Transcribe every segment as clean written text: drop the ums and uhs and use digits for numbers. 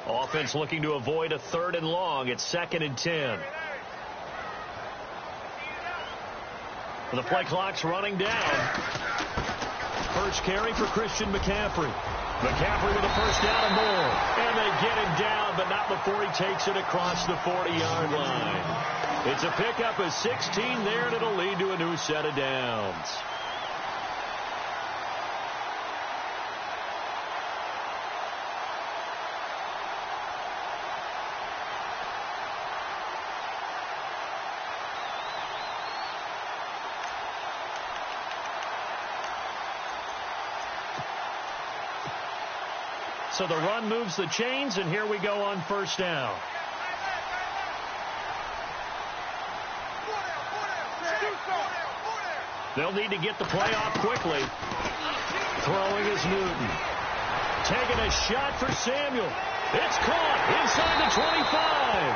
Offense looking to avoid a 3rd and long. It's 2nd and 10. The play clock's running down. First carry for Christian McCaffrey. McCaffrey with a first down and more. And they get him down, but not before he takes it across the 40-yard line. It's a pickup of 16 there, and it'll lead to a new set of downs. So the run moves the chains, and here we go on first down. They'll need to get the play off quickly. Throwing is Newton. Taking a shot for Samuel. It's caught inside the 25.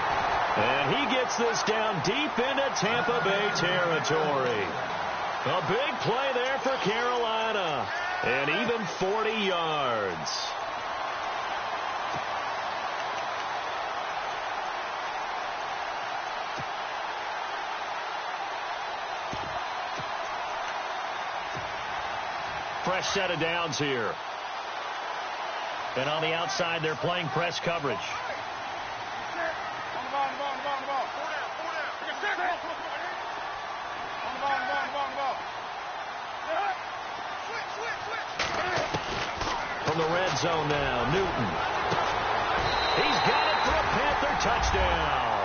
And he gets this down deep into Tampa Bay territory. A big play there for Carolina. And even 40 yards. Fresh set of downs here. And on the outside, they're playing press coverage. From the red zone now, Newton. He's got it for a Panther touchdown.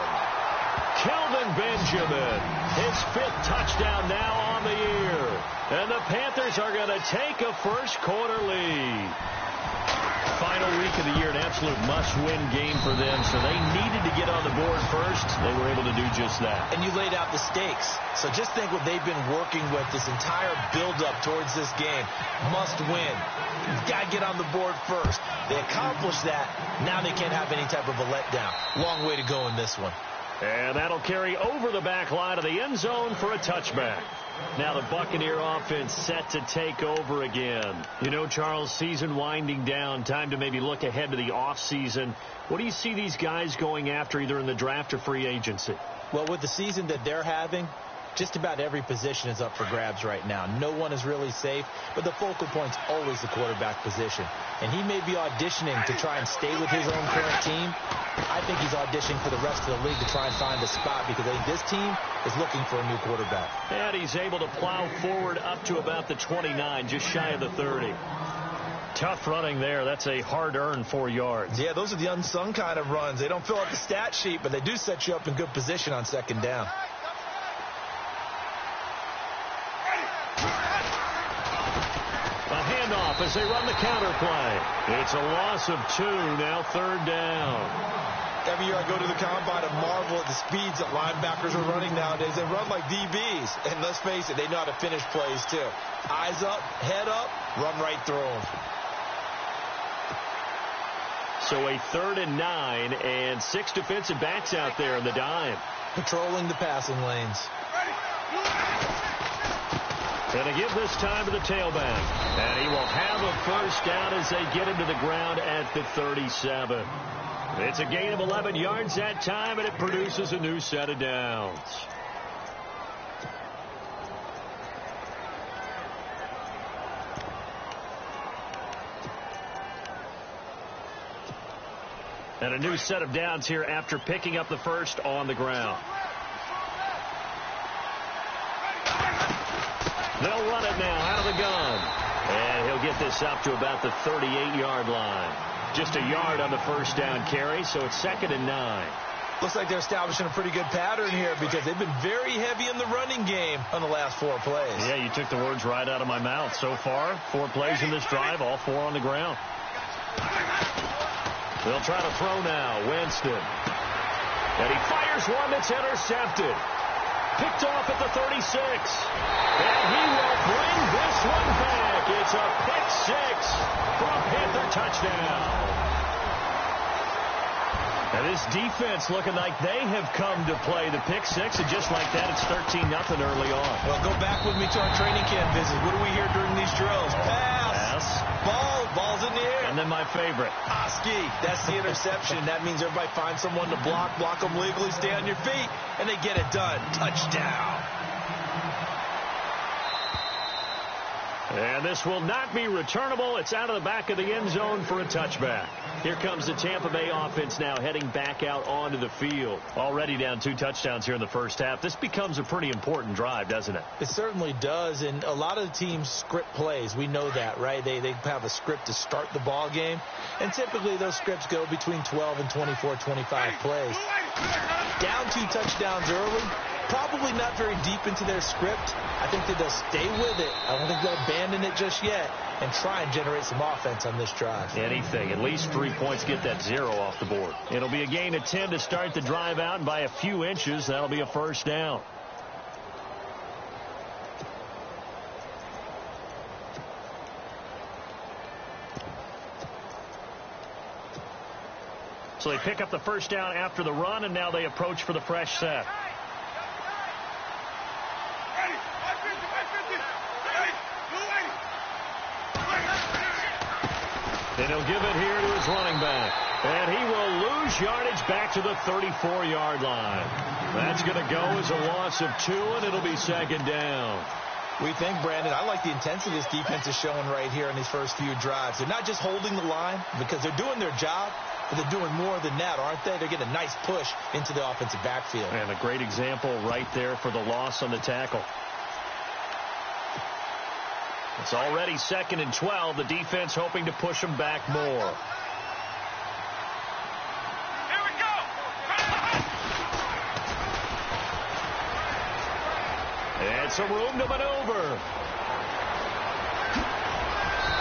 Kelvin Benjamin, his 5th touchdown now on the year. And the Panthers are going to take a first-quarter lead. Final week of the year, an absolute must-win game for them, so they needed to get on the board first. They were able to do just that. And you laid out the stakes. So just think what they've been working with this entire build-up towards this game. Must win. You've got to get on the board first. They accomplished that. Now they can't have any type of a letdown. Long way to go in this one. And that'll carry over the back line of the end zone for a touchback. Now the Buccaneer offense set to take over again. You know, Charles, season winding down. Time to maybe look ahead to the offseason. What do you see these guys going after either in the draft or free agency? Well, with the season that they're having, just about every position is up for grabs right now. No one is really safe, but the focal point's always the quarterback position. And he may be auditioning to try and stay with his own current team. I think he's auditioning for the rest of the league to try and find a spot because I think this team is looking for a new quarterback. And he's able to plow forward up to about the 29, just shy of the 30. Tough running there. That's a hard-earned 4 yards. Yeah, those are the unsung kind of runs. They don't fill out the stat sheet, but they do set you up in good position on second down. Handoff as they run the counter play. It's a loss of 2, now 3rd down. Every year I go to the combine and marvel at the speeds that linebackers are running nowadays. They run like DBs. And let's face it, they know how to finish plays too. Eyes up, head up, run right through them. So a 3rd and 9 and 6 defensive backs out there in the dime. Patrolling the passing lanes. Going to give this time to the tailback. And he will have a first down as they get him to the ground at the 37. It's a gain of 11 yards that time, and it produces a new set of downs. And a new set of downs here after picking up the first on the ground. They'll run it now out of the gun. And he'll get this up to about the 38-yard line. Just a yard on the first down carry, so it's 2nd and 9. Looks like they're establishing a pretty good pattern here because they've been very heavy in the running game on the last 4 plays. Yeah, you took the words right out of my mouth. So far, 4 plays in this drive, all 4 on the ground. They'll try to throw now. Winston. And he fires one that's intercepted. Picked off at the 36. And he will bring this one back. It's a pick 6 for a Panther touchdown. And this defense looking like they have come to play the pick 6. And just like that, it's 13-0 early on. Well, go back with me to our training camp visit. What do we hear during these drills? Pass. Ball's in the air. And then my favorite. Oski, that's the interception. That means everybody finds someone to block them legally, stay on your feet, and they get it done. Touchdown. And this will not be returnable. It's out of the back of the end zone for a touchback. Here comes the Tampa Bay offense now heading back out onto the field. Already down 2 touchdowns here in the first half. This becomes a pretty important drive, doesn't it? It certainly does, and a lot of the teams script plays. We know that, right? They have a script to start the ball game, and typically those scripts go between 12 and 24, 25 plays. Down 2 touchdowns early, probably not very deep into their script. I think that they'll stay with it. I don't think they'll abandon it just yet and try and generate some offense on this drive. Anything. At least 3 points, get that 0 off the board. It'll be a gain of 10 to start the drive out, and by a few inches, that'll be a first down. So they pick up the first down after the run, and now they approach for the fresh set. And he'll give it here to his running back. And he will lose yardage back to the 34-yard line. That's going to go as a loss of 2, and it'll be second down. We think, Brandon, I like the intensity this defense is showing right here in these first few drives. They're not just holding the line because they're doing their job, but they're doing more than that, aren't they? They're getting a nice push into the offensive backfield. And a great example right there for the loss on the tackle. It's already 2nd and 12. The defense hoping to push them back more. Here we go. And some room to maneuver.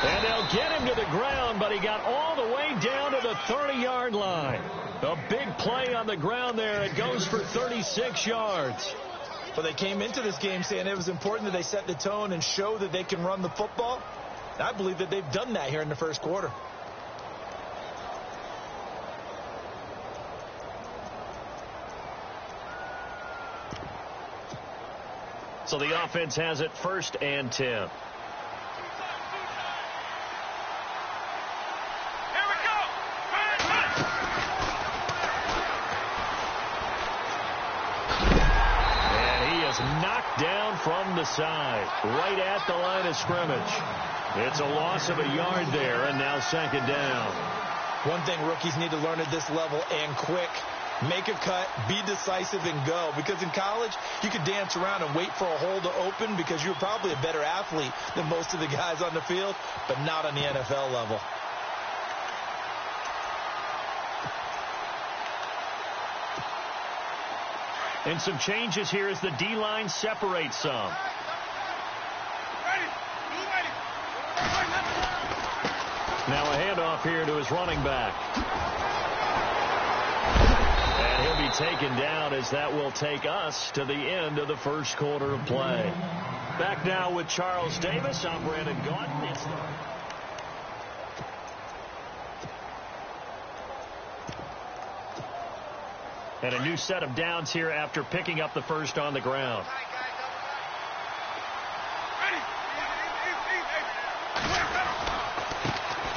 And they'll get him to the ground, but he got all the way down to the 30-yard line. A big play on the ground there. It goes for 36 yards. But they came into this game saying it was important that they set the tone and show that they can run the football. And I believe that they've done that here in the first quarter. So the offense has it 1st and 10. Knocked down from the side, right at the line of scrimmage. It's a loss of a yard there, and now 2nd down. One thing rookies need to learn at this level, and quick. Make a cut, be decisive, and go. Because in college, you could dance around and wait for a hole to open because you're probably a better athlete than most of the guys on the field, but not on the NFL level. And some changes here as the D-line separates some. Now a handoff here to his running back. And he'll be taken down as that will take us to the end of the first quarter of play. Back now with Charles Davis. I'm Brandon Gaudin. It's and a new set of downs here after picking up the first on the ground.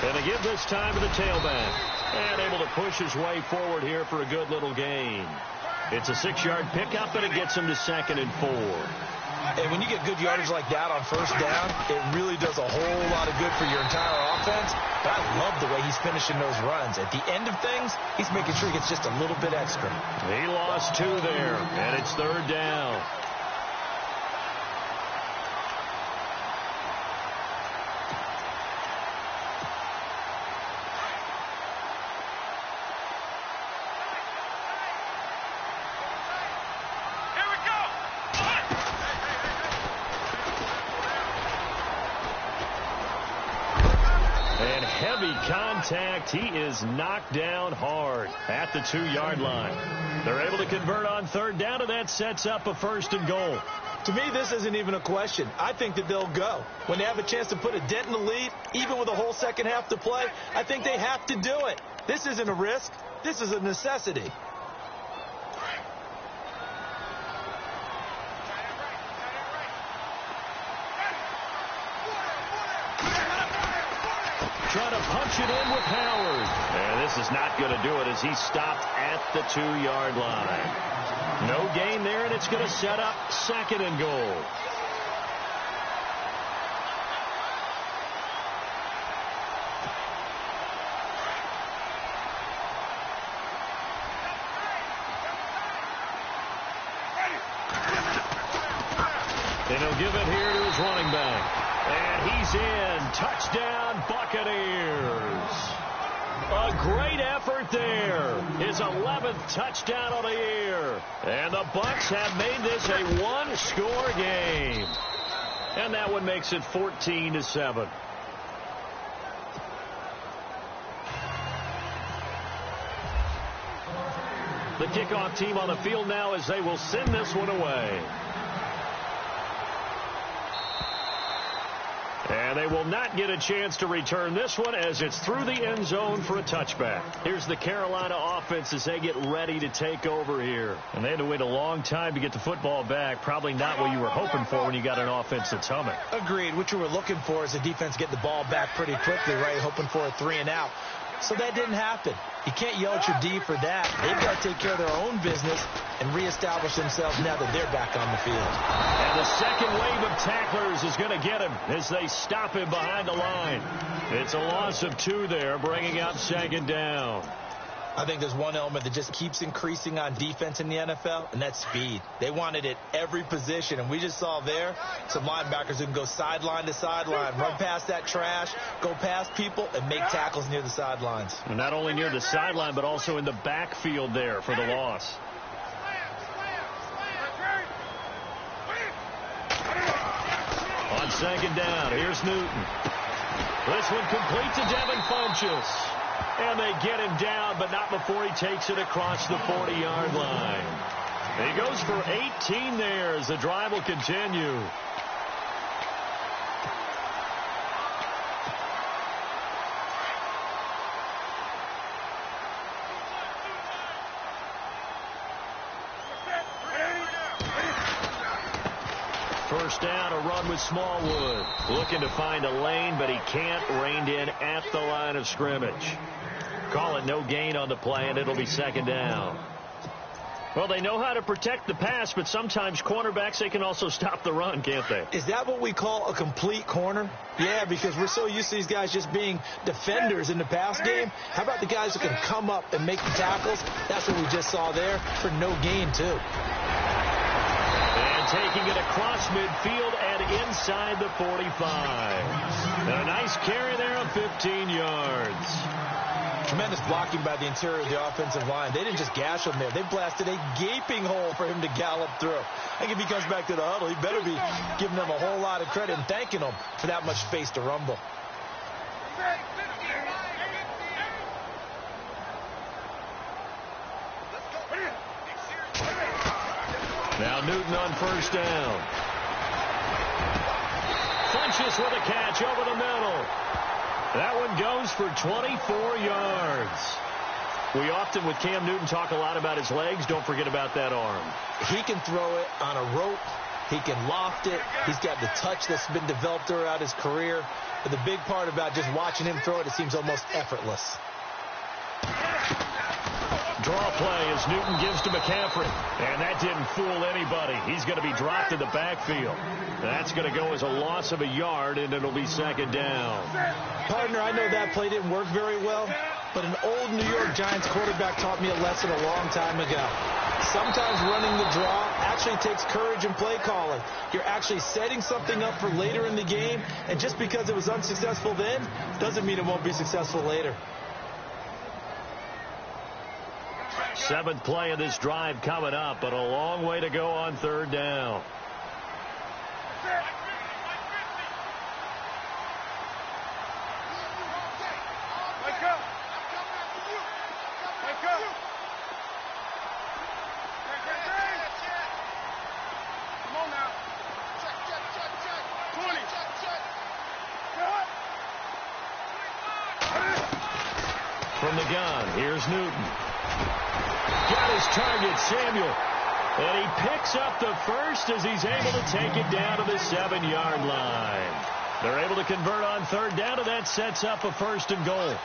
And they give this time to the tailback. And able to push his way forward here for a good little gain. It's a 6-yard pickup, and it gets him to 2nd and 4. And when you get good yardage like that on first down, it really does a whole lot of good for your entire offense. But I love the way he's finishing those runs. At the end of things, he's making sure he gets just a little bit extra. He lost 2 there, and it's 3rd down. Heavy contact. He is knocked down hard at the 2-yard line. They're able to convert on 3rd down, and that sets up a 1st and goal. To me, this isn't even a question. I think that they'll go. When they have a chance to put a dent in the lead, even with a whole second half to play, I think they have to do it. This isn't a risk. This is a necessity. Trying to punch it in not going to do it as he stopped at the 2-yard line. No gain there, and it's going to set up 2nd and goal. And he'll give it here to his running back. And he's in. Touchdown, Buccaneers. A great effort there. His 11th touchdown of the year. And the Bucs have made this a one-score game. And that one makes it 14-7. The kickoff team on the field now as they will send this one away. And they will not get a chance to return this one as it's through the end zone for a touchback. Here's the Carolina offense as they get ready to take over here. And they had to wait a long time to get the football back. Probably not what you were hoping for when you got an offense that's humming. Agreed. What you were looking for is the defense getting the ball back pretty quickly, right? Hoping for a 3-and-out. So that didn't happen. You can't yell at your D for that. They've got to take care of their own business and reestablish themselves now that they're back on the field. And the second wave of tacklers is going to get him as they stop him behind the line. It's a loss of 2 there, bringing up 2nd down. I think there's one element that just keeps increasing on defense in the NFL, and that's speed. They want it at every position, and we just saw there some linebackers who can go sideline to sideline, run past that trash, go past people, and make tackles near the sidelines. And not only near the sideline, but also in the backfield there for the loss. On 2nd down, here's Newton. This one complete to Devin Funchess. And they get him down, but not before he takes it across the 40-yard line. He goes for 18 there as the drive will continue. First down, a run with Smallwood. Looking to find a lane, but he can't. Reined in at the line of scrimmage. Call it no gain on the play, and it'll be 2nd down. Well, they know how to protect the pass, but sometimes cornerbacks, they can also stop the run, can't they? Is that what we call a complete corner? Yeah, because we're so used to these guys just being defenders in the pass game. How about the guys who can come up and make the tackles? That's what we just saw there for no gain, too. And taking it across midfield and inside the 45. And a nice carry there of 15 yards. Tremendous blocking by the interior of the offensive line. They didn't just gash him there. They blasted a gaping hole for him to gallop through. I think if he comes back to the huddle, he better be giving them a whole lot of credit and thanking them for that much space to rumble. Now Newton on 1st down. Funchess with a catch over the middle. That one goes for 24 yards. We often, with Cam Newton, talk a lot about his legs. Don't forget about that arm. He can throw it on a rope. He can loft it. He's got the touch that's been developed throughout his career. But the big part about just watching him throw it, it seems almost effortless. Draw play as Newton gives to McCaffrey. And that didn't fool anybody. He's going to be dropped in the backfield. That's going to go as a loss of a yard, and it'll be 2nd down. Partner, I know that play didn't work very well, but an old New York Giants quarterback taught me a lesson a long time ago. Sometimes running the draw actually takes courage and play calling. You're actually setting something up for later in the game, and just because it was unsuccessful then doesn't mean it won't be successful later. 7th play of this drive coming up, but a long way to go on 3rd down. From the gun, here's Newton. Got his target, Samuel. And he picks up the first as he's able to take it down to the 7-yard line. They're able to convert on 3rd down, and that sets up a 1st and goal.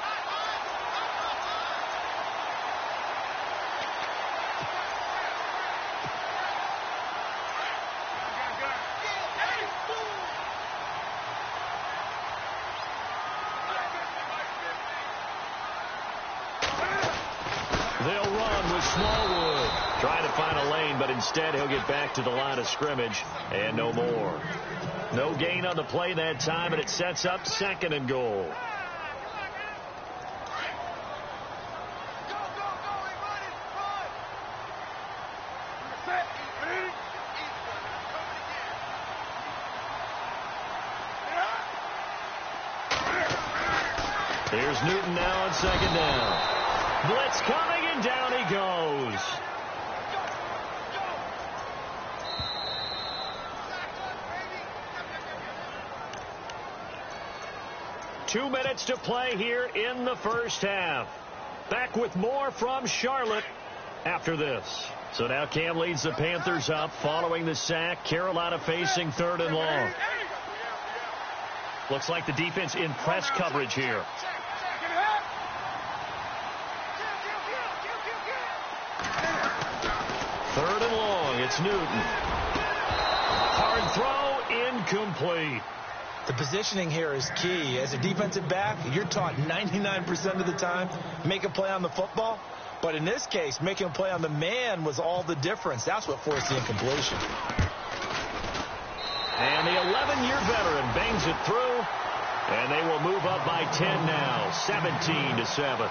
They'll run with Smallwood. Trying to find a lane, but instead he'll get back to the line of scrimmage and no more. No gain on the play that time, and it sets up 2nd and goal. Here's Newton now on 2nd down. Blitz coming, and down he goes. Two minutes to play here in the first half. Back with more from Charlotte after this. So now Cam leads the Panthers up following the sack. Carolina facing 3rd and long. Looks like the defense in press coverage here. 3rd and long. It's Newton. Hard throw, incomplete. The positioning here is key. As a defensive back, you're taught 99% of the time, make a play on the football. But in this case, making a play on the man was all the difference. That's what forced the incompletion. And the 11-year veteran bangs it through. And they will move up by 10 now, 17-7.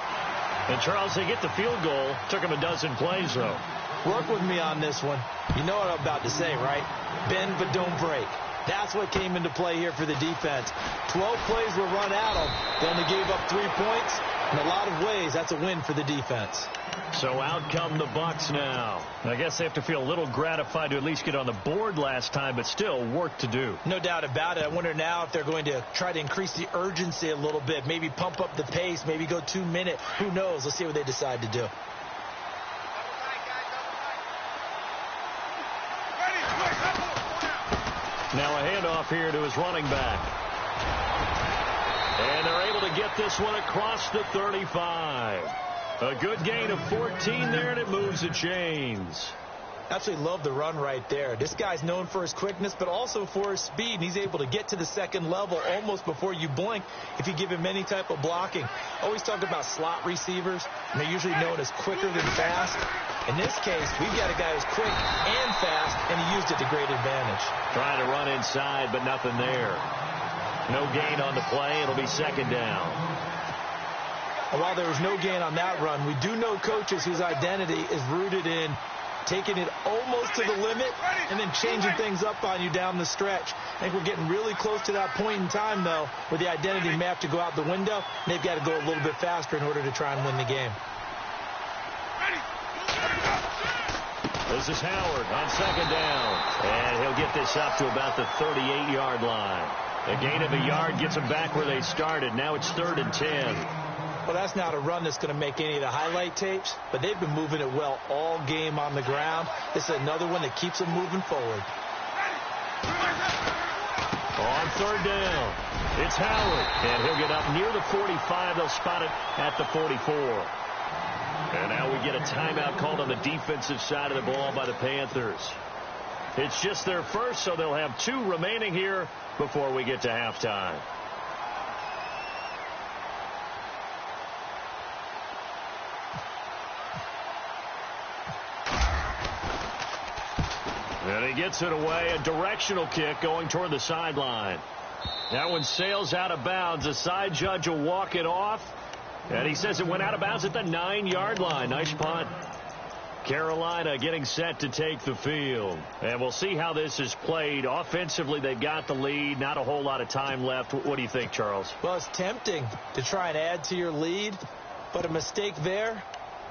And Charles, they get the field goal. Took them a dozen plays, though. Work with me on this one. You know what I'm about to say, right? Bend but don't break. That's what came into play here for the defense. 12 plays were run at them. They only gave up 3 points. In a lot of ways, that's a win for the defense. So out come the Bucs now. I guess they have to feel a little gratified to at least get on the board last time, but still work to do. No doubt about it. I wonder now if they're going to try to increase the urgency a little bit, maybe pump up the pace, maybe go 2 minute. Who knows? Let's see what they decide to do. Now a handoff here to his running back. And they're able to get this one across the 35. A good gain of 14 there, and it moves the chains. Absolutely love the run right there. This guy's known for his quickness, but also for his speed. And he's able to get to the 2nd level almost before you blink if you give him any type of blocking. Always talk about slot receivers, and they're usually known as quicker than fast. In this case, we've got a guy who's quick and fast, and he used it to great advantage. Trying to run inside, but nothing there. No gain on the play. It'll be 2nd down. And while there was no gain on that run, we do know coaches whose identity is rooted in taking it almost to the limit and then changing things up on you down the stretch. I think we're getting really close to that point in time, though, where the identity may have to go out the window, and they've got to go a little bit faster in order to try and win the game. This is Howard on 2nd down. And he'll get this up to about the 38-yard line. A gain of a yard gets them back where they started. Now it's 3rd and 10. Well, that's not a run that's going to make any of the highlight tapes, but they've been moving it well all game on the ground. This is another one that keeps them moving forward. On 3rd down, it's Howard. And he'll get up near the 45. They'll spot it at the 44. And now we get a timeout called on the defensive side of the ball by the Panthers. It's just their first, so they'll have 2 remaining here before we get to halftime. And he gets it away, a directional kick going toward the sideline. That one sails out of bounds. The side judge will walk it off. And he says it went out of bounds at the 9-yard line. Nice punt. Carolina getting set to take the field. And we'll see how this is played. Offensively, they've got the lead. Not a whole lot of time left. What do you think, Charles? Well, it's tempting to try and add to your lead, but a mistake there,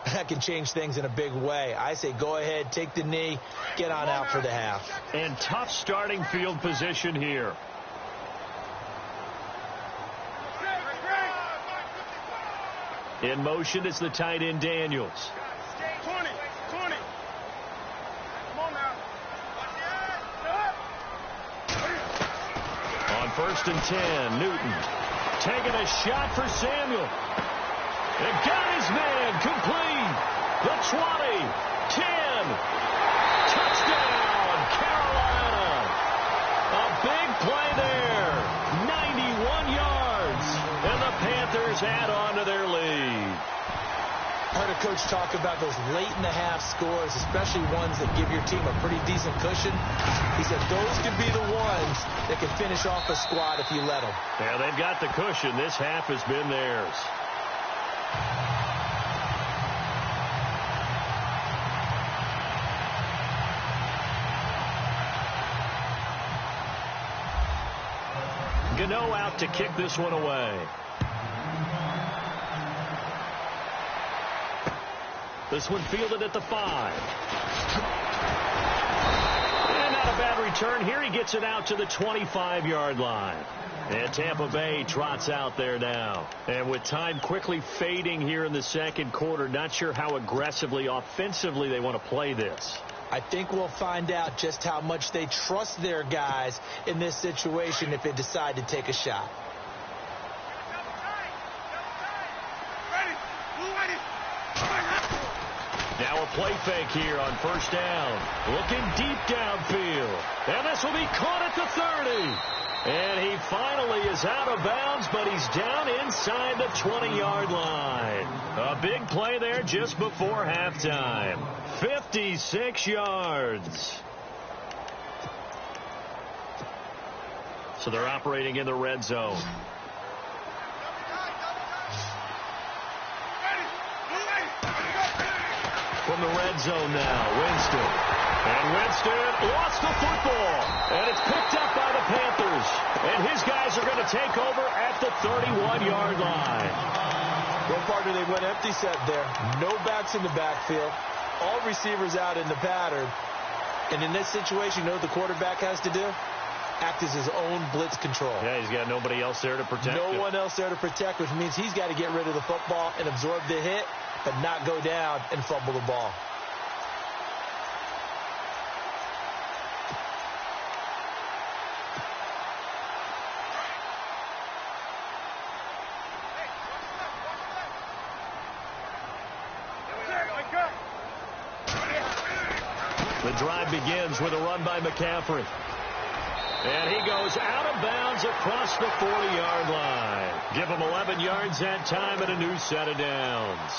that can change things in a big way. I say go ahead, take the knee, get on out for the half. And tough starting field position here. In motion is the tight end Daniels. 20. Come on now. On 1st and 10, Newton taking a shot for Samuel. And got his man complete. The 20, 10, touchdown, Carolina. A big play there, 91 yards, and the Panthers add on to their lead. I heard a coach talk about those late-in-the-half scores, especially ones that give your team a pretty decent cushion. He said those could be the ones that can finish off a squad if you let them. Yeah, they've got the cushion. This half has been theirs. Gano out to kick this one away. This one fielded at the 5. And not a bad return here. He gets it out to the 25-yard line. And Tampa Bay trots out there now. And with time quickly fading here in the second quarter, not sure how aggressively, offensively they want to play this. I think we'll find out just how much they trust their guys in this situation if they decide to take a shot. Now a play fake here on first down. Looking deep downfield. And this will be caught at the 30. And he finally is out of bounds, but he's down inside the 20-yard line. A big play there just before halftime. 56 yards. So they're operating in the red zone. From the red zone now, Winston. And Winston lost the football. And it's picked up by the Panthers. And his guys are going to take over at the 31-yard line. Well, partner, they went empty set there. No backs in the backfield. All receivers out in the pattern. And in this situation, you know what the quarterback has to do? Act as his own blitz control. Yeah, he's got nobody else there to protect him. No one else there to protect, which means he's got to get rid of the football and absorb the hit, but not go down and fumble the ball. The drive begins with a run by McCaffrey. And he goes out of bounds across the 40-yard line. Give him 11 yards that time and a new set of downs.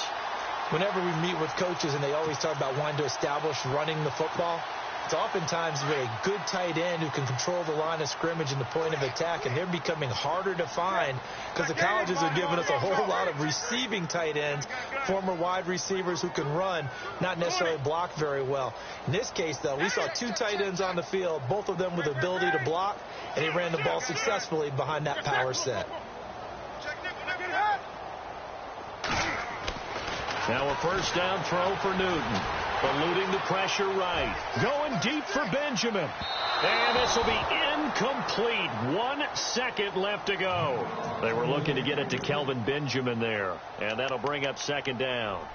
Whenever we meet with coaches and they always talk about wanting to establish running the football, it's oftentimes with a good tight end who can control the line of scrimmage and the point of attack, and they're becoming harder to find because the colleges are giving us a whole lot of receiving tight ends, former wide receivers who can run, not necessarily block very well. In this case, though, we saw two tight ends on the field, both of them with the ability to block, and he ran the ball successfully behind that power set. Now a first down throw for Newton. Eluding the pressure right. Going deep for Benjamin. And this will be incomplete. 1 second left to go. They were looking to get it to Kelvin Benjamin there. And that'll bring up second down.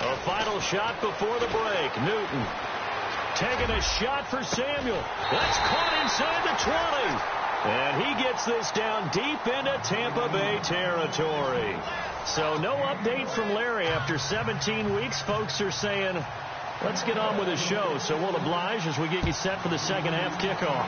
A final shot before the break. Newton taking a shot for Samuel. That's caught inside the 20. And he gets this down deep into Tampa Bay territory. So no update from Larry after 17 weeks. Folks are saying, let's get on with the show. So we'll oblige as we get you set for the second half kickoff.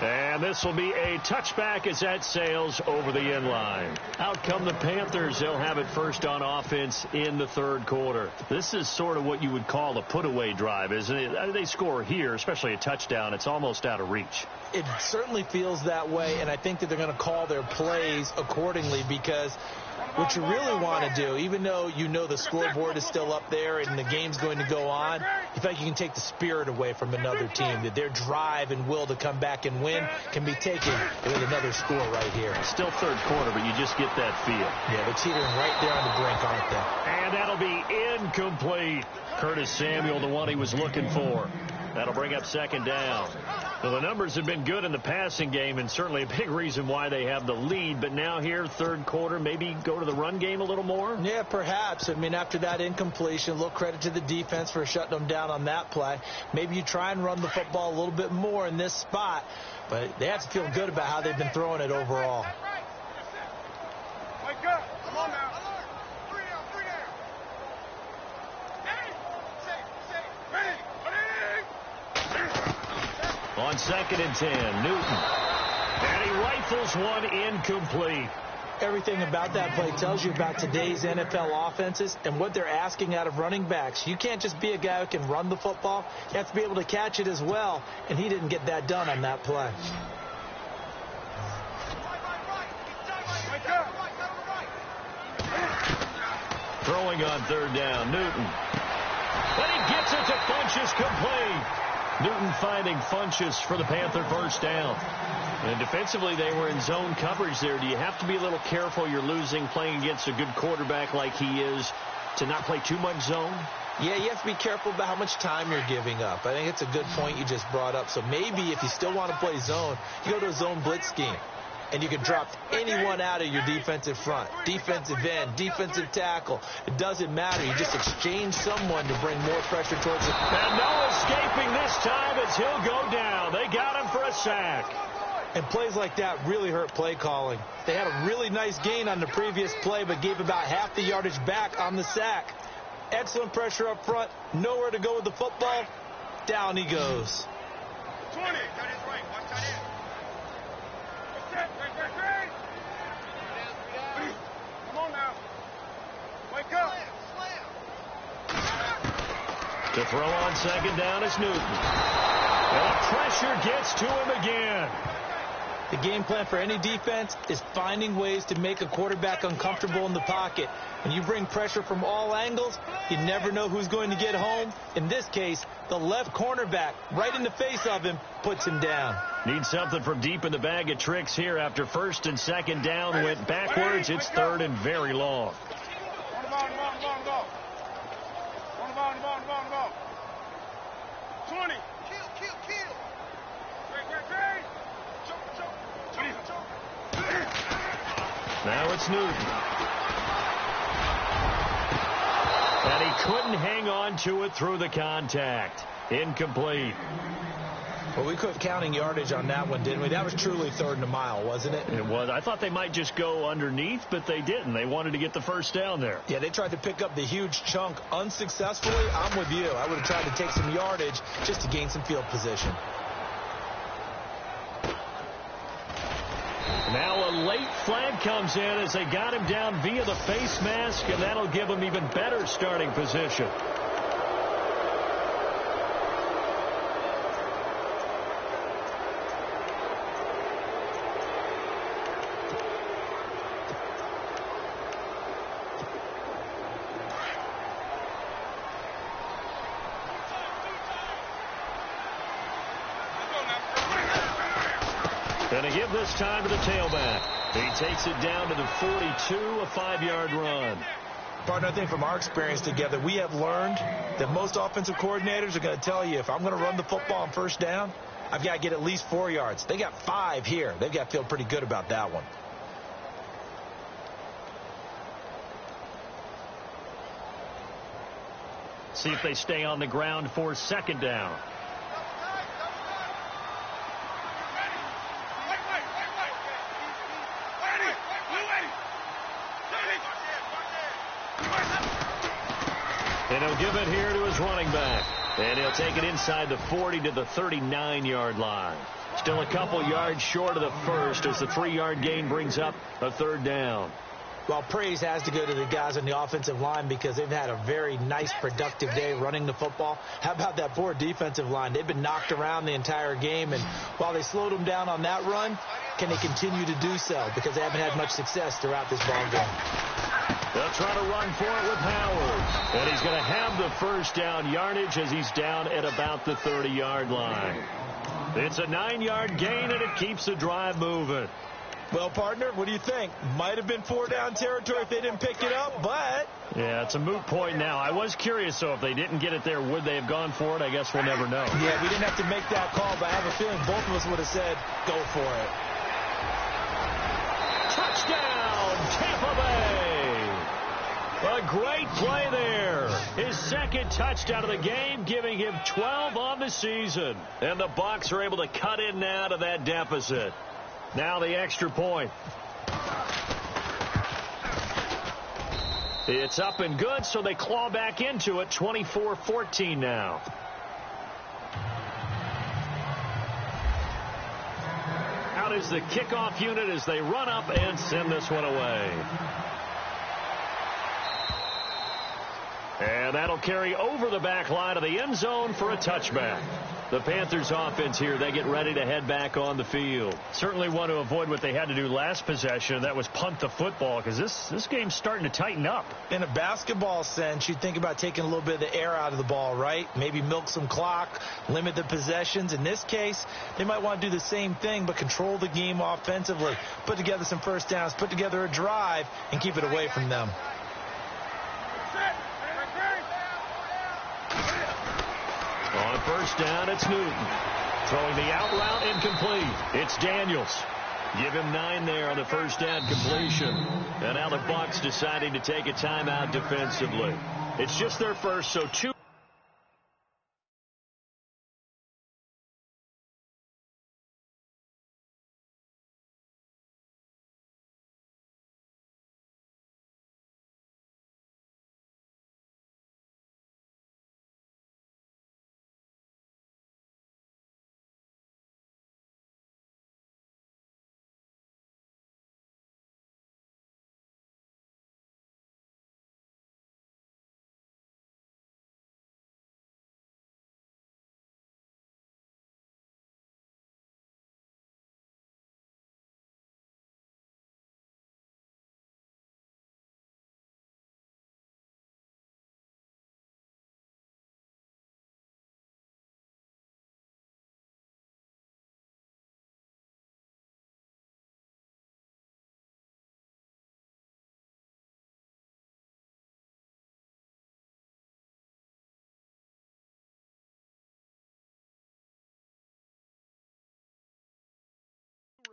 And this will be a touchback as that sails over the end line. Out come the Panthers. They'll have it first on offense in the third quarter. This is sort of what you would call a put-away drive, isn't it? They score here, especially a touchdown. It's almost out of reach. It certainly feels that way, and I think that they're going to call their plays accordingly because what you really want to do, even though you know the scoreboard is still up there and the game's going to go on, you feel like you can take the spirit away from another team, that their drive and will to come back and win can be taken with another score right here. Still third quarter, but you just get that feel. Yeah, they're teetering right there on the brink, aren't they? And that'll be incomplete. Curtis Samuel, the one he was looking for. That'll bring up second down. Well, the numbers have been good in the passing game, and certainly a big reason why they have the lead. But now here, third quarter, maybe go to the run game a little more? Yeah, perhaps. I mean, after that incompletion, a little credit to the defense for shutting them down on that play. Maybe you try and run the football a little bit more in this spot, but they have to feel good about how they've been throwing it overall. Wake up. Come on now. On 2nd and 10, Newton. And he rifles one incomplete. Everything about that play tells you about today's NFL offenses and what they're asking out of running backs. You can't just be a guy who can run the football. You have to be able to catch it as well, and he didn't get that done on that play. Throwing on 3rd down, Newton. And he gets it to Funchess complete. Newton finding Funchess for the Panther first down. And defensively, they were in zone coverage there. Do you have to be a little careful? You're losing playing against a good quarterback like he is to not play too much zone? Yeah, you have to be careful about how much time you're giving up. I think it's a good point you just brought up. So maybe if you still want to play zone, you go to a zone blitz scheme. And you can drop anyone out of your defensive front, defensive end, defensive tackle. It doesn't matter. You just exchange someone to bring more pressure towards it. And no escaping this time as he'll go down. They got him for a sack. And plays like that really hurt play calling. They had a really nice gain on the previous play, but gave about half the yardage back on the sack. Excellent pressure up front. Nowhere to go with the football. Down he goes. 20. That is right. Watch that in. Come on now. Wake up. To throw on 2nd down is Newton. And pressure gets to him again. The game plan for any defense is finding ways to make a quarterback uncomfortable in the pocket. When you bring pressure from all angles, you never know who's going to get home. In this case, the left cornerback, right in the face of him, puts him down. Need something from deep in the bag of tricks here after 1st and 2nd down. Went backwards. It's 3rd and very long. On the ball. 20. Kill. Now it's Newton. And he couldn't hang on to it through the contact. Incomplete. Well, we quit counting yardage on that one, didn't we? That was truly 3rd and a mile, wasn't it? It was. I thought they might just go underneath, but they didn't. They wanted to get the first down there. Yeah, they tried to pick up the huge chunk unsuccessfully. I'm with you. I would have tried to take some yardage just to gain some field position. Now a late flag comes in as they got him down via the face mask, and that'll give him even better starting position. And to give this time to the tailback. He takes it down to the 42, a 5-yard run. Partner, I think from our experience together, we have learned that most offensive coordinators are going to tell you, if I'm going to run the football on first down, I've got to get at least 4 yards. They got 5 here. They've got to feel pretty good about that one. See if they stay on the ground for 2nd down. And he'll give it here to his running back. And he'll take it inside the 40 to the 39-yard line. Still a couple yards short of the first as the 3-yard gain brings up a 3rd down. Well, praise has to go to the guys on the offensive line because they've had a very nice, productive day running the football. How about that poor defensive line? They've been knocked around the entire game, and while they slowed them down on that run, can they continue to do so? Because they haven't had much success throughout this ball game. They'll try to run for it with Howard. And he's going to have the first down yardage as he's down at about the 30-yard line. It's a 9-yard gain, and it keeps the drive moving. Well, partner, what do you think? Might have been 4-down territory if they didn't pick it up, but... Yeah, it's a moot point now. I was curious, so if they didn't get it there, would they have gone for it? I guess we'll never know. Yeah, we didn't have to make that call, but I have a feeling both of us would have said, go for it. Touchdown, Tampa Bay! A great play there. His second touchdown of the game, giving him 12 on the season. And the Bucs are able to cut in now to that deficit. Now the extra point. It's up and good, so they claw back into it, 24-14 now. Out is the kickoff unit as they run up and send this one away. And that'll carry over the back line of the end zone for a touchback. The Panthers offense here, they get ready to head back on the field. Certainly want to avoid what they had to do last possession. That was punt the football, because this game's starting to tighten up. In a basketball sense, you'd think about taking a little bit of the air out of the ball, right? Maybe milk some clock, limit the possessions. In this case, they might want to do the same thing, but control the game offensively. Put together some first downs, put together a drive, and keep it away from them. On first down, it's Newton. Throwing the out route incomplete. It's Daniels. Give him 9 there on the first down completion. And now the Bucs deciding to take a timeout defensively. It's just their first, so 2.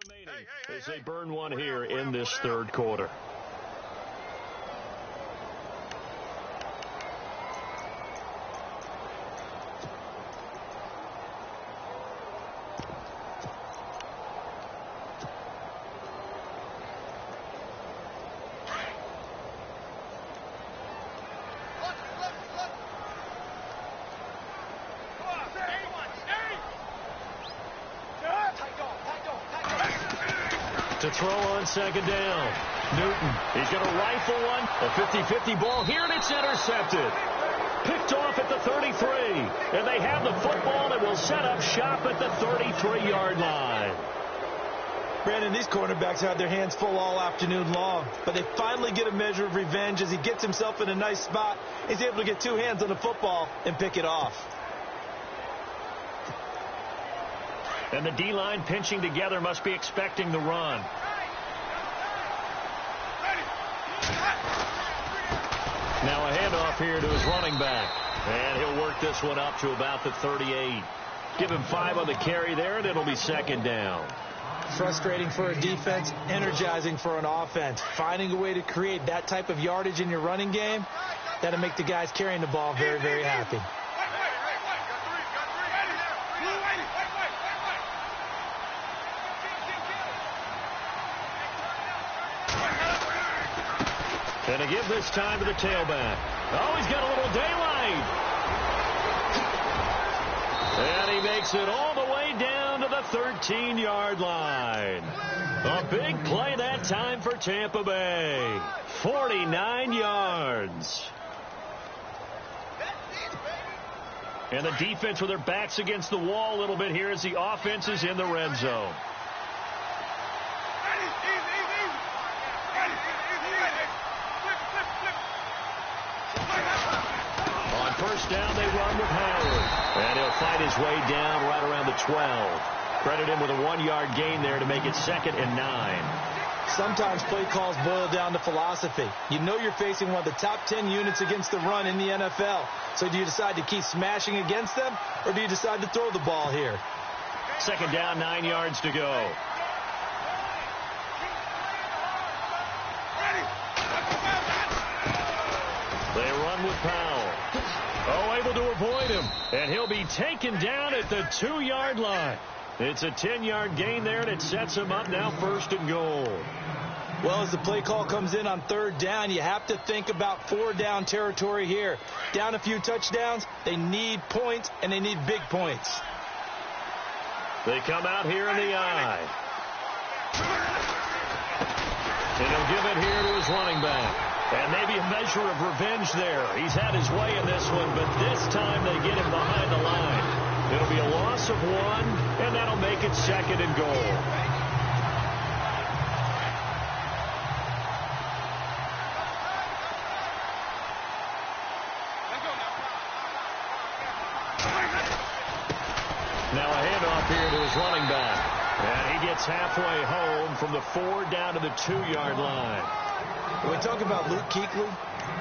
Remaining as they burn one here in this third quarter. To throw on second down. Newton, he's going to rifle one. A 50-50 ball here, and it's intercepted. Picked off at the 33. And they have the football and will set up shop at the 33-yard line. Brandon, these cornerbacks had their hands full all afternoon long, but they finally get a measure of revenge as he gets himself in a nice spot. He's able to get 2 hands on the football and pick it off. And the D-line pinching together must be expecting the run. Now a handoff here to his running back. And he'll work this one up to about the 38. Give him 5 on the carry there, and it'll be second down. Frustrating for a defense, energizing for an offense. Finding a way to create that type of yardage in your running game, that'll make the guys carrying the ball very, very happy. And to give this time to the tailback. Oh, he's got a little daylight. And he makes it all the way down to the 13-yard line. A big play that time for Tampa Bay. 49 yards. And the defense with their backs against the wall a little bit here as the offense is in the red zone. On first down, they run with Howard. And he'll fight his way down right around the 12. Credit him with a 1-yard gain there to make it 2nd and 9. Sometimes play calls boil down to philosophy. You know you're facing one of the top 10 units against the run in the NFL. So do you decide to keep smashing against them, or do you decide to throw the ball here? Second down, 9 yards to go. They run with Powell. Oh, able to avoid him. And he'll be taken down at the 2-yard line. It's a 10-yard gain there, and it sets him up now 1st and goal. Well, as the play call comes in on 3rd down, you have to think about 4-down territory here. Down a few touchdowns, they need points, and they need big points. They come out here in the eye. And he'll give it here to his running back. And maybe a measure of revenge there. He's had his way in this one, but this time they get him behind the line. It'll be a loss of 1, and that'll make it 2nd and goal. Now a handoff here to his running back. And he gets halfway home from the 4 down to the 2-yard line. When we talk about Luke Kuechly,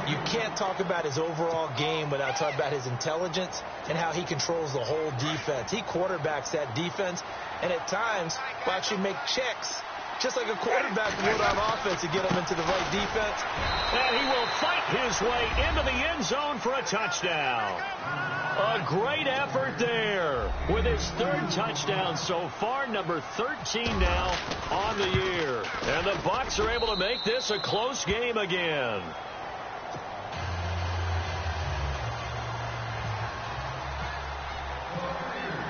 you can't talk about his overall game without talking about his intelligence and how he controls the whole defense. He quarterbacks that defense, and at times will actually make checks, just like a quarterback would on offense, to get him into the right defense. And he will fight his way into the end zone for a touchdown. A great effort there with his 3rd touchdown so far, number 13 now on the year. And the Bucs are able to make this a close game again.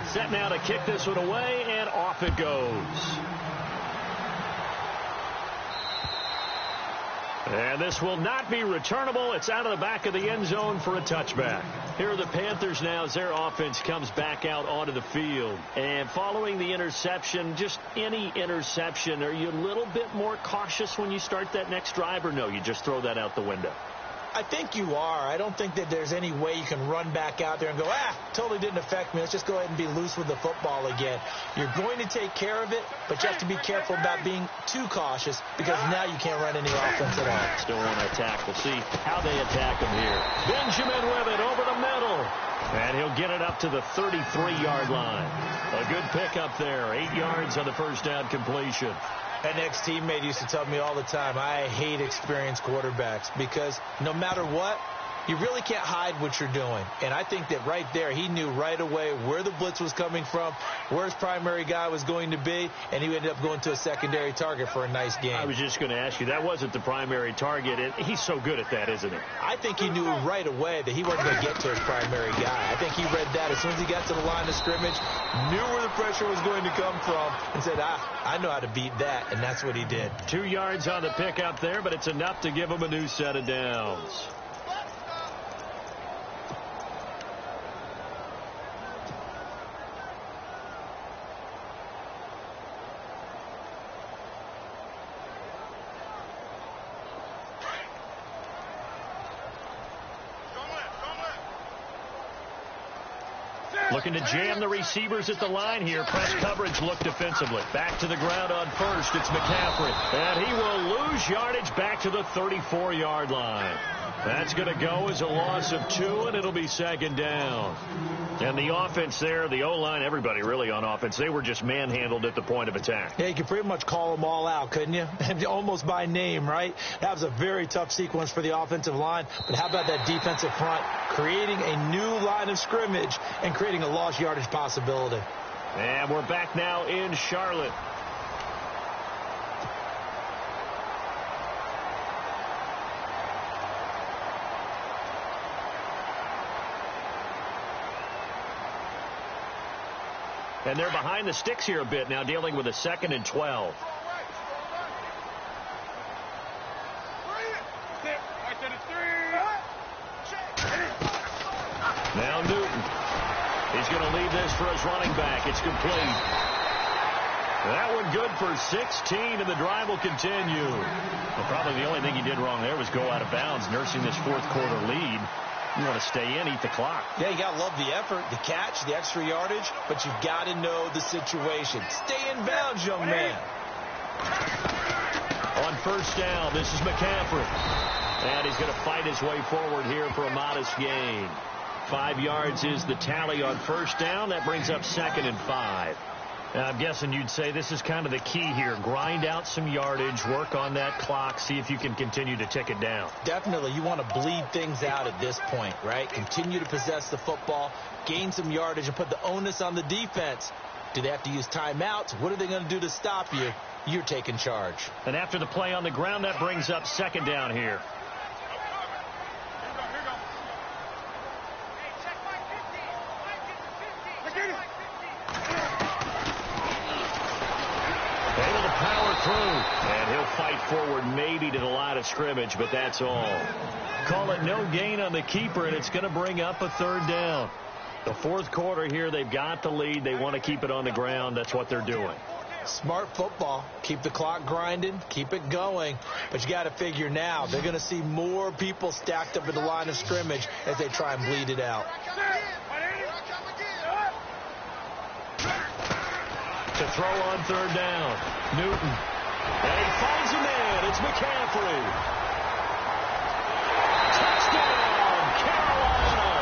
Set now to kick this one away, and off it goes. And this will not be returnable. It's out of the back of the end zone for a touchback. Here are the Panthers now as their offense comes back out onto the field. And following the interception, just any interception, are you a little bit more cautious when you start that next drive, or no, you just throw that out the window? I think you are. I don't think that there's any way you can run back out there and go, totally didn't affect me. Let's just go ahead and be loose with the football again. You're going to take care of it, but you have to be careful about being too cautious, because now you can't run any offense at all. Still want to attack. We'll see how they attack him here. Benjamin with it over the middle. And he'll get it up to the 33-yard line. A good pickup there. 8 yards on the first down completion. An ex-teammate used to tell me all the time, I hate experienced quarterbacks, because no matter what, you really can't hide what you're doing. And I think that right there, he knew right away where the blitz was coming from, where his primary guy was going to be, and he ended up going to a secondary target for a nice game. I was just going to ask you, that wasn't the primary target, and he's so good at that, isn't he? I think he knew right away that he wasn't going to get to his primary guy. I think he read that as soon as he got to the line of scrimmage, knew where the pressure was going to come from, and said, I know how to beat that, and that's what he did. 2 yards on the pickup there, but it's enough to give him a new set of downs. Looking to jam the receivers at the line here. Press coverage look defensively. Back to the ground on first. It's McCaffrey. And he will lose yardage back to the 34-yard line. That's going to go as a loss of 2, and it'll be 2nd down. And the offense there, the O-line, everybody really on offense, they were just manhandled at the point of attack. Yeah, you could pretty much call them all out, couldn't you? Almost by name, right? That was a very tough sequence for the offensive line. But how about that defensive front creating a new line of scrimmage and creating a lost yardage possibility? And we're back now in Charlotte. And they're behind the sticks here a bit now, dealing with a 2nd and 12. Now Newton. He's going to leave this for his running back. It's complete. That one good for 16, and the drive will continue. Well, probably the only thing he did wrong there was go out of bounds, nursing this 4th quarter lead. You want to stay in, eat the clock. Yeah, you got to love the effort, the catch, the extra yardage, but you've got to know the situation. Stay in bounds, young man. On first down, this is McCaffrey. And he's going to fight his way forward here for a modest gain. 5 yards is the tally on first down. That brings up 2nd and 5. I'm guessing you'd say this is kind of the key here. Grind out some yardage, work on that clock, see if you can continue to tick it down. Definitely. You want to bleed things out at this point, right? Continue to possess the football, gain some yardage, and put the onus on the defense. Do they have to use timeouts? What are they going to do to stop you? You're taking charge. And after the play on the ground, that brings up 2nd down here. Able to power through, and he'll fight forward maybe to the line of scrimmage, but that's all. Call it no gain on the keeper, and it's going to bring up a 3rd down. The 4th quarter here, they've got the lead. They want to keep it on the ground. That's what they're doing. Smart football. Keep the clock grinding. Keep it going. But you got to figure now, they're going to see more people stacked up at the line of scrimmage as they try and bleed it out. To throw on 3rd down. Newton. And he finds a man. It's McCaffrey. Touchdown, Carolina.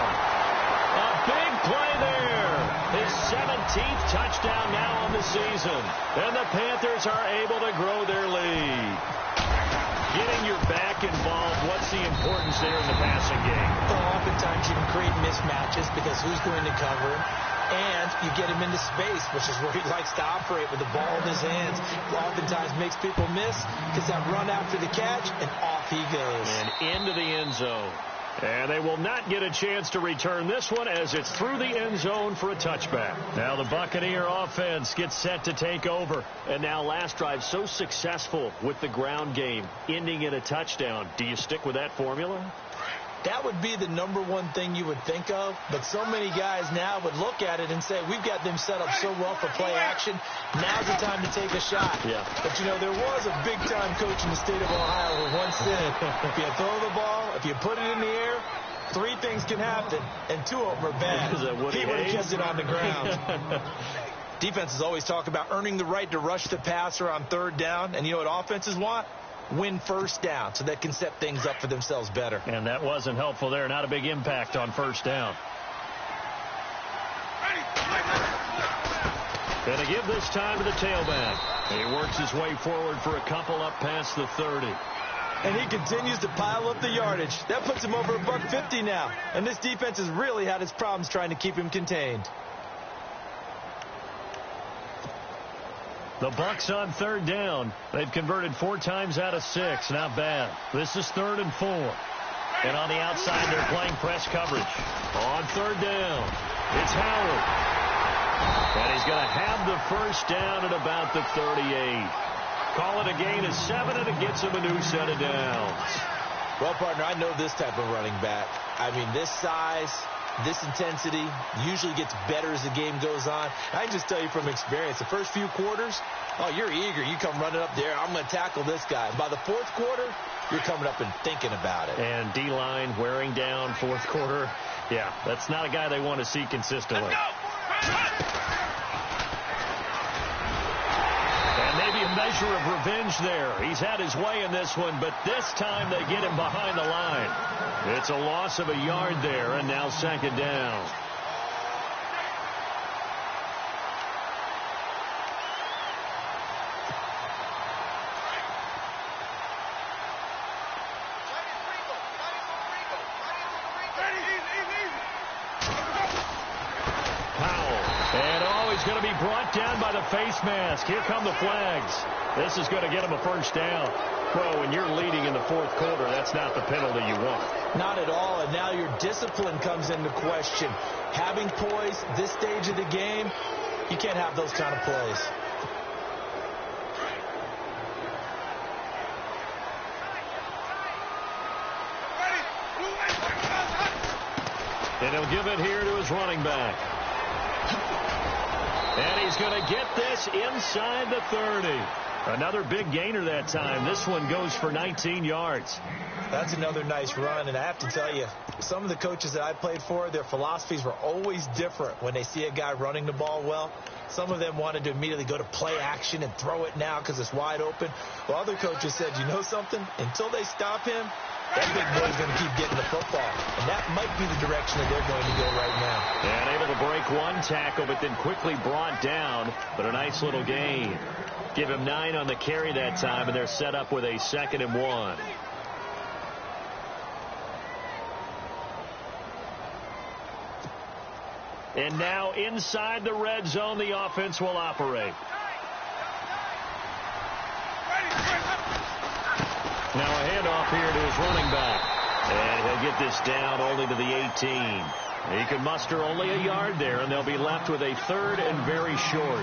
A big play there. His 17th touchdown now on the season. And the Panthers are able to grow their lead. Getting your back involved, what's the importance there in the passing game? Well, oftentimes you can create mismatches because who's going to cover him? And you get him into space, which is where he likes to operate with the ball in his hands. Oftentimes makes people miss because that run after the catch, and off he goes. And into the end zone. And they will not get a chance to return this one as it's through the end zone for a touchback. Now the Buccaneer offense gets set to take over. And now last drive so successful with the ground game, ending in a touchdown. Do you stick with that formula? That would be the #1 thing you would think of, but so many guys now would look at it and say, we've got them set up so well for play action, now's the time to take a shot. Yeah. But, you know, there was a big-time coach in the state of Ohio who once said, if you throw the ball, if you put it in the air, 3 things can happen, and 2 of them are bad. He would have kept it on the ground. Defenses always talk about earning the right to rush the passer on 3rd down, and you know what offenses want? Win first down so they can set things up for themselves better. And that wasn't helpful there. Not a big impact on first down. Going to give this time to the tailback. He works his way forward for a couple up past the 30. And he continues to pile up the yardage. That puts him over $150 now. And this defense has really had its problems trying to keep him contained. The Bucs on 3rd down. They've converted 4 times out of 6. Not bad. This is 3rd and 4. And on the outside, they're playing press coverage. On 3rd down, it's Howard. And he's going to have the first down at about the 38. Call it a gain of 7, and it gets him a new set of downs. Well, partner, I know this type of running back. I mean, this size, this intensity usually gets better as the game goes on. I can just tell you from experience, the first few quarters, oh, you're eager. You come running up there, I'm going to tackle this guy. By the 4th quarter, you're coming up and thinking about it. And D-line wearing down 4th quarter. Yeah, that's not a guy they want to see consistently. And maybe a measure of revenge there. He's had his way in this one, but this time they get him behind the line. It's a loss of a yard there, and now 2nd down. Going to be brought down by the face mask. Here come the flags. This is going to get him a first down. Well, when you're leading in the 4th quarter, that's not the penalty you want. Not at all, and now your discipline comes into question. Having poise this stage of the game, you can't have those kind of plays. And he'll give it here to his running back. And he's going to get this inside the 30. Another big gainer that time. This one goes for 19 yards. That's another nice run, and I have to tell you, some of the coaches that I played for, their philosophies were always different when they see a guy running the ball well. Some of them wanted to immediately go to play action and throw it now because it's wide open. Well, other coaches said, you know something? Until they stop him, that big boy's going to keep getting the football. And that might be the direction that they're going to go right now. And able to break one tackle, but then quickly brought down. But a nice little gain. Give him 9 on the carry that time, and they're set up with a 2nd and 1. And now inside the red zone, the offense will operate. Now a handoff here to his running back. And he'll get this down only to the 18. He can muster only a yard there, and they'll be left with a 3rd and very short.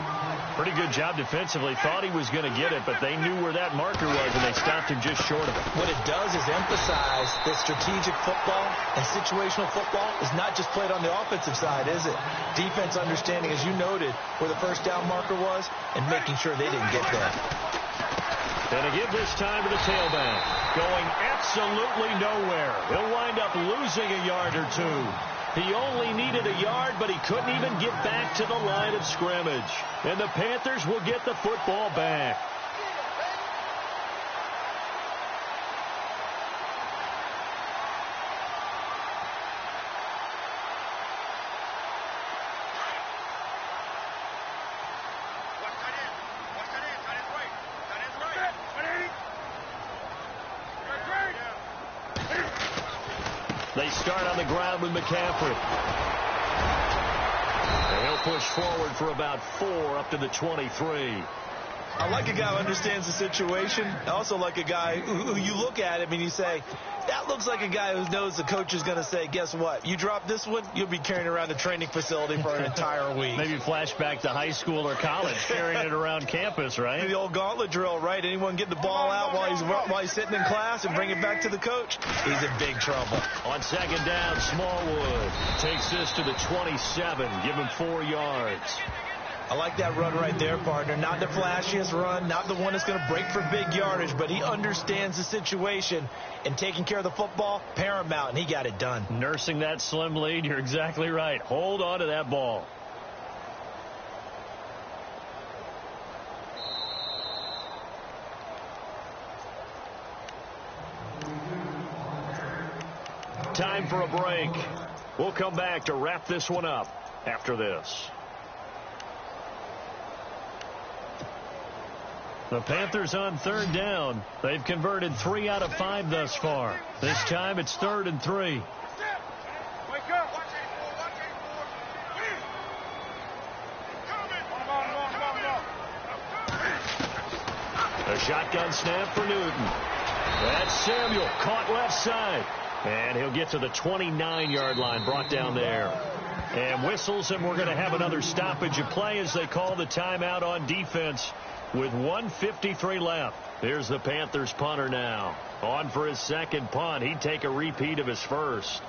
Pretty good job defensively. Thought he was going to get it, but they knew where that marker was, and they stopped him just short of it. What it does is emphasize that strategic football and situational football is not just played on the offensive side, is it? Defense understanding, as you noted, where the first down marker was and making sure they didn't get there. And to give this time to the tailback, going absolutely nowhere. He'll wind up losing a yard or 2. He only needed a yard, but he couldn't even get back to the line of scrimmage. And the Panthers will get the football back. They start on the ground with McCaffrey. And he'll push forward for about 4 up to the 23. I like a guy who understands the situation. I also like a guy who you look at him and you say, that looks like a guy who knows the coach is going to say, guess what? You drop this one, you'll be carrying around the training facility for an entire week. Maybe flashback to high school or college, carrying it around campus, right? The old gauntlet drill, right? Anyone get the ball out while he's sitting in class and bring it back to the coach? He's in big trouble. On 2nd down, Smallwood takes this to the 27. Give him 4 yards. I like that run right there, partner. Not the flashiest run, not the one that's going to break for big yardage, but he understands the situation, and taking care of the football, paramount, and he got it done. Nursing that slim lead, you're exactly right. Hold on to that ball. Time for a break. We'll come back to wrap this one up after this. The Panthers on 3rd down. They've converted 3 out of 5 thus far. This time it's 3rd and 3. A shotgun snap for Newton. That's Samuel, caught left side. And he'll get to the 29-yard line, brought down there. And whistles, and we're going to have another stoppage of play as they call the timeout on defense. With 1:53 left, here's the Panthers punter now. On for his 2nd punt. He'd take a repeat of his first.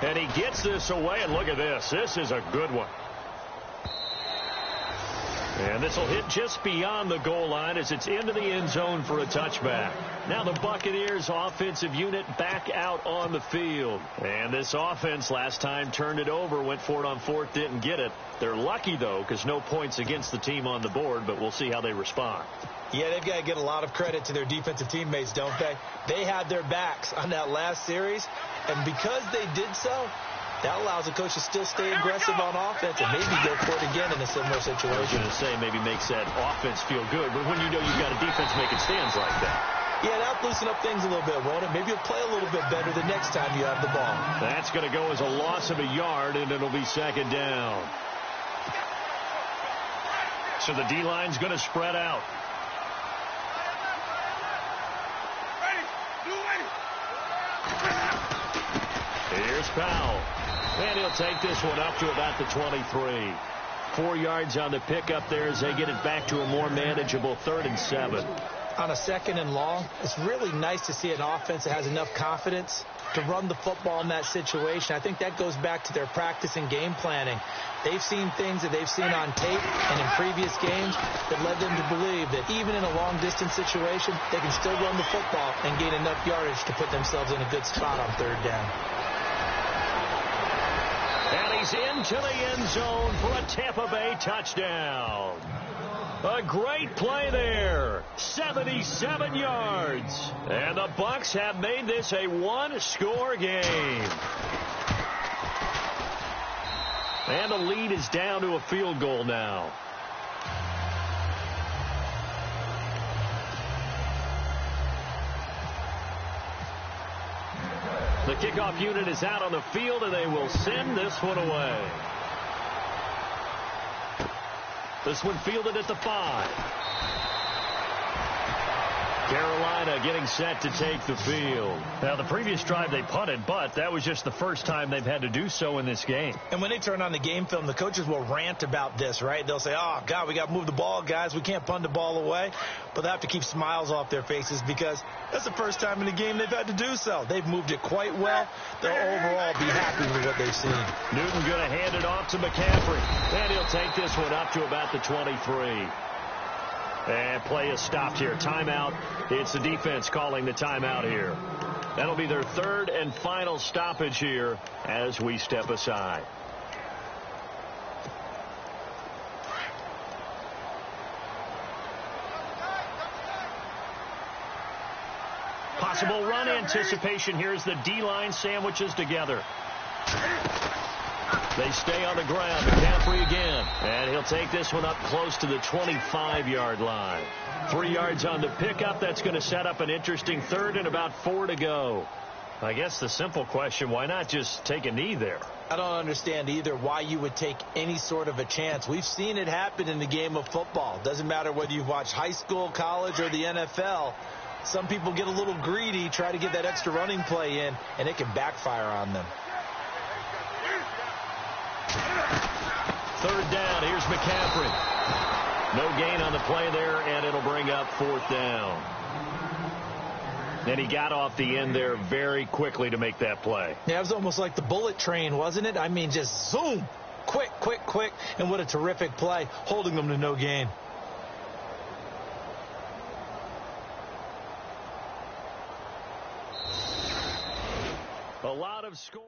And he gets this away, and look at this. This is a good one. And this will hit just beyond the goal line as it's into the end zone for a touchback. Now the Buccaneers offensive unit back out on the field. And this offense last time turned it over, went for it on 4th, didn't get it. They're lucky, though, because no points against the team on the board, but we'll see how they respond. Yeah, they've got to get a lot of credit to their defensive teammates, don't they? They had their backs on that last series, and because they did so, that allows the coach to still stay aggressive on offense and maybe go for it again in a similar situation. I was going to say maybe makes that offense feel good, but when you know you've got a defense making stands like that. Yeah, that'll loosen up things a little bit, won't it? Maybe you'll play a little bit better the next time you have the ball. That's going to go as a loss of a yard, and it'll be 2nd down. So the D-line's going to spread out. Here's Powell. And he'll take this one up to about the 23. 4 yards on the pickup there as they get it back to a more manageable 3rd and 7. On a 2nd and long, it's really nice to see an offense that has enough confidence to run the football in that situation. I think that goes back to their practice and game planning. They've seen things that they've seen on tape and in previous games that led them to believe that even in a long-distance situation, they can still run the football and gain enough yardage to put themselves in a good spot on third down. And he's into the end zone for a Tampa Bay touchdown. A great play there. 77 yards. And the Bucs have made this a one-score game. And the lead is down to a field goal now. The kickoff unit is out on the field, and they will send this one away. This one fielded at the 5. Carolina getting set to take the field. Now, the previous drive they punted, but that was just the first time they've had to do so in this game. And when they turn on the game film, the coaches will rant about this, right? They'll say, oh, God, we got to move the ball, guys. We can't punt the ball away. But they have to keep smiles off their faces because that's the first time in the game they've had to do so. They've moved it quite well. They'll overall be happy with what they've seen. Newton going to hand it off to McCaffrey. And he'll take this one up to about the 23. And play is stopped here. Timeout. It's the defense calling the timeout here. That'll be their third and final stoppage here as we step aside. Possible run anticipation here as the D-line sandwiches together. They stay on the ground. McCaffrey again. And he'll take this one up close to the 25-yard line. 3 yards on the pickup. That's going to set up an interesting third and about 4 to go. I guess the simple question, why not just take a knee there? I don't understand either why you would take any sort of a chance. We've seen it happen in the game of football. Doesn't matter whether you've watched high school, college, or the NFL. Some people get a little greedy, try to get that extra running play in, and it can backfire on them. Third down. Here's McCaffrey. No gain on the play there, and it'll bring up 4th down. And he got off the end there very quickly to make that play. Yeah, it was almost like the bullet train, wasn't it? I mean, just zoom. Quick, quick, quick. And what a terrific play, holding them to no gain. A lot of score.